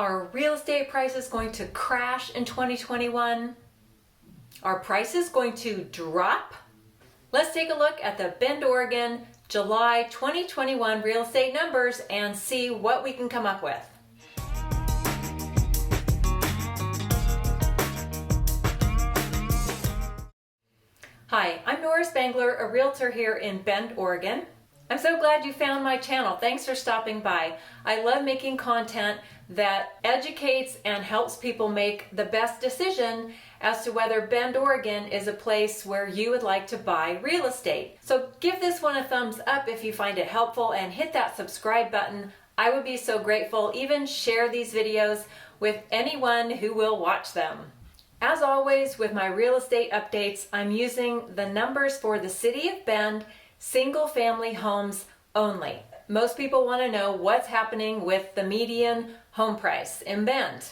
Are real estate prices going to crash in 2021? Are prices going to drop? Let's take a look at the Bend, Oregon, July 2021 real estate numbers and see what we can come up with. Hi, I'm Nora Spangler, a realtor here in Bend, Oregon. I'm so glad you found my channel. Thanks for stopping by. I love making content that educates and helps people make the best decision as to whether Bend, Oregon is a place where you would like to buy real estate. So give this one a thumbs up if you find it helpful and hit that subscribe button. I would be so grateful. Even share these videos with anyone who will watch them. As always, with my real estate updates, I'm using the numbers for the city of Bend, single family homes only. Most people want to know what's happening with the median home price in Bend.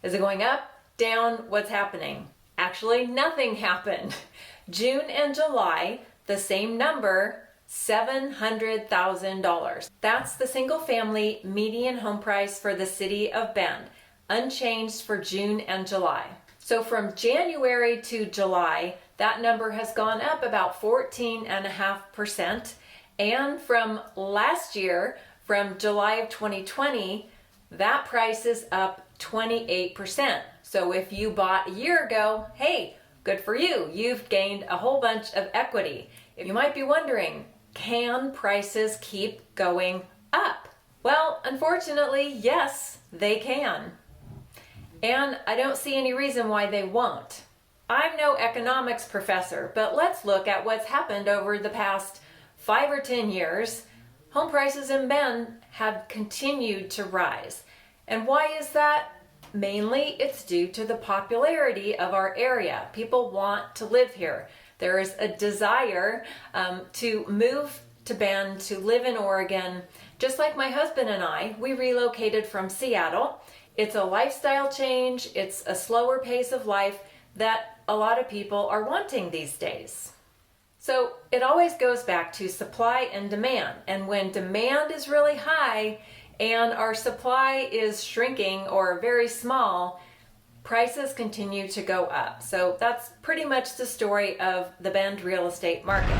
Is it going up, down? What's happening? Actually, nothing happened. June and July, the same number, $700,000. That's the single family median home price for the city of Bend, unchanged for June and July. So from January to July, that number has gone up about 14.5%. And from last year, from July of 2020, that price is up 28%. So if you bought a year ago, hey, good for you. You've gained a whole bunch of equity. You might be wondering, can prices keep going up? Well, unfortunately, yes, they can. And I don't see any reason why they won't. I'm no economics professor, but let's look at what's happened over the past 5 or 10 years. Home prices in Bend have continued to rise. And why is that? Mainly it's due to the popularity of our area. People want to live here. There is a desire to move to Bend, to live in Oregon. Just like my husband and I, we relocated from Seattle. It's a lifestyle change. It's a slower pace of life that a lot of people are wanting these days. So it always goes back to supply and demand. And when demand is really high and our supply is shrinking or very small, prices continue to go up. So that's pretty much the story of the Bend real estate market.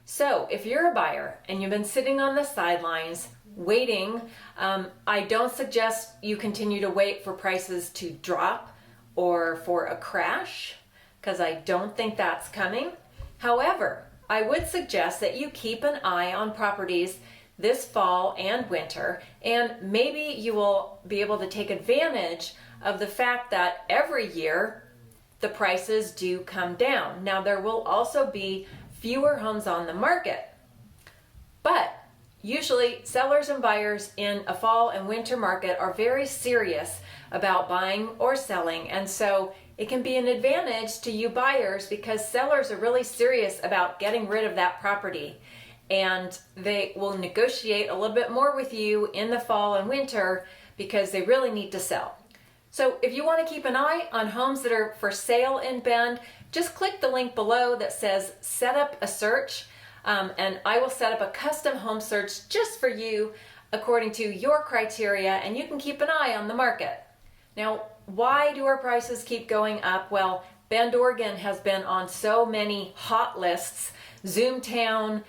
So if you're a buyer and you've been sitting on the sidelines waiting, I don't suggest you continue to wait for prices to drop or for a crash, because I don't think that's coming. However, I would suggest that you keep an eye on properties this fall and winter, and maybe you will be able to take advantage of the fact that every year the prices do come down. Now, there will also be fewer homes on the market, but usually sellers and buyers in a fall and winter market are very serious about buying or selling, and so it can be an advantage to you buyers because sellers are really serious about getting rid of that property, and they will negotiate a little bit more with you in the fall and winter because they really need to sell. So if you want to keep an eye on homes that are for sale in Bend, just click the link below that says set up a search, and I will set up a custom home search just for you according to your criteria, and you can keep an eye on the market. Now, why do our prices keep going up? Well, Bend, Oregon has been on so many hot lists. Zoomtown,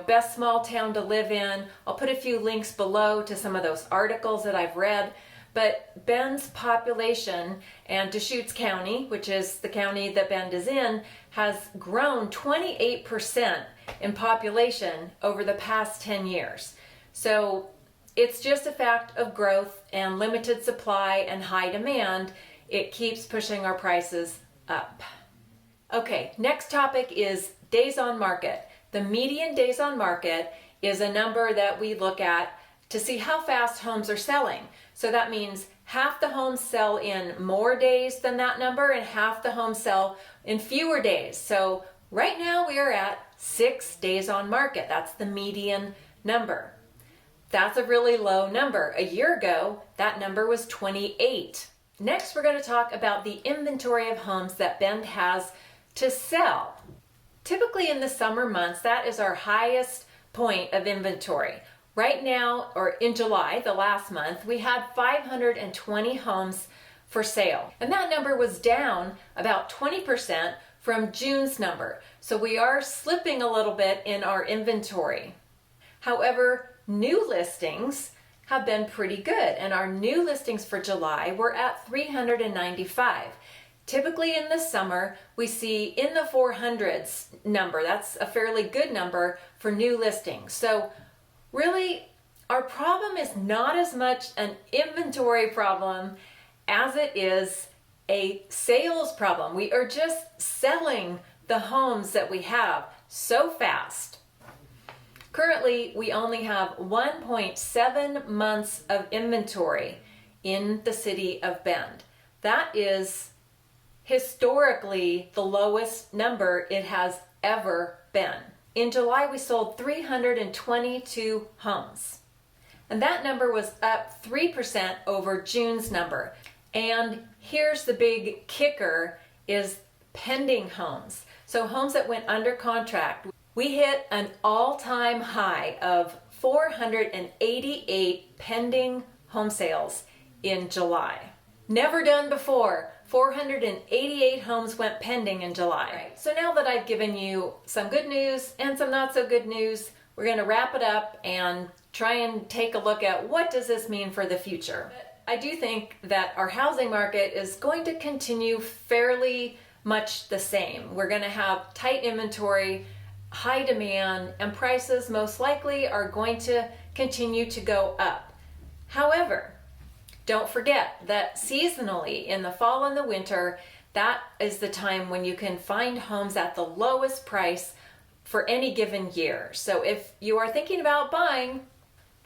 best small town to live in. I'll put a few links below to some of those articles that I've read. But Bend's population and Deschutes County, which is the county that Bend is in, has grown 28% in population over the past 10 years. So it's just a fact of growth and limited supply and high demand. It keeps pushing our prices up. Okay, next topic is days on market. The median days on market is a number that we look at to see how fast homes are selling. So that means half the homes sell in more days than that number and half the homes sell in fewer days. So right now we are at 6 days on market. That's the median number. That's a really low number. A year ago, that number was 28. Next, we're going to talk about the inventory of homes that Bend has to sell. Typically in the summer months, that is our highest point of inventory. Right now, or in July, the last month, we had 520 homes for sale. And that number was down about 20% from June's number. So we are slipping a little bit in our inventory. However, new listings have been pretty good, and our new listings for July were at 395. Typically in the summer, we see in the 400s number. That's a fairly good number for new listings. So really, our problem is not as much an inventory problem as it is a sales problem. We are just selling the homes that we have so fast. Currently, we only have 1.7 months of inventory in the city of Bend. That is historically the lowest number it has ever been. In July, we sold 322 homes. And that number was up 3% over June's number. And here's the big kicker is pending homes. So homes that went under contract. We hit an all-time high of 488 pending home sales in July. Never done before. 488 homes went pending in July. Right. So now that I've given you some good news and some not so good news, we're going to wrap it up and try and take a look at what does this mean for the future. I do think that our housing market is going to continue fairly much the same. We're going to have tight inventory, high demand, and prices most likely are going to continue to go up. However, don't forget that seasonally in the fall and the winter, that is the time when you can find homes at the lowest price for any given year. So if you are thinking about buying,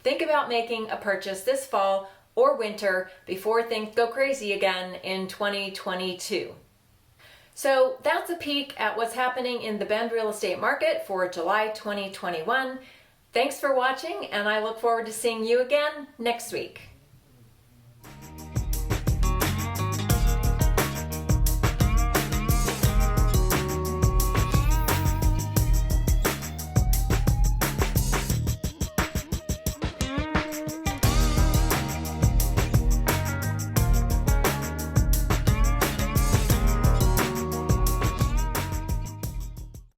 think about making a purchase this fall or winter before things go crazy again in 2022. So that's a peek at what's happening in the Bend real estate market for July 2021. Thanks for watching, and I look forward to seeing you again next week.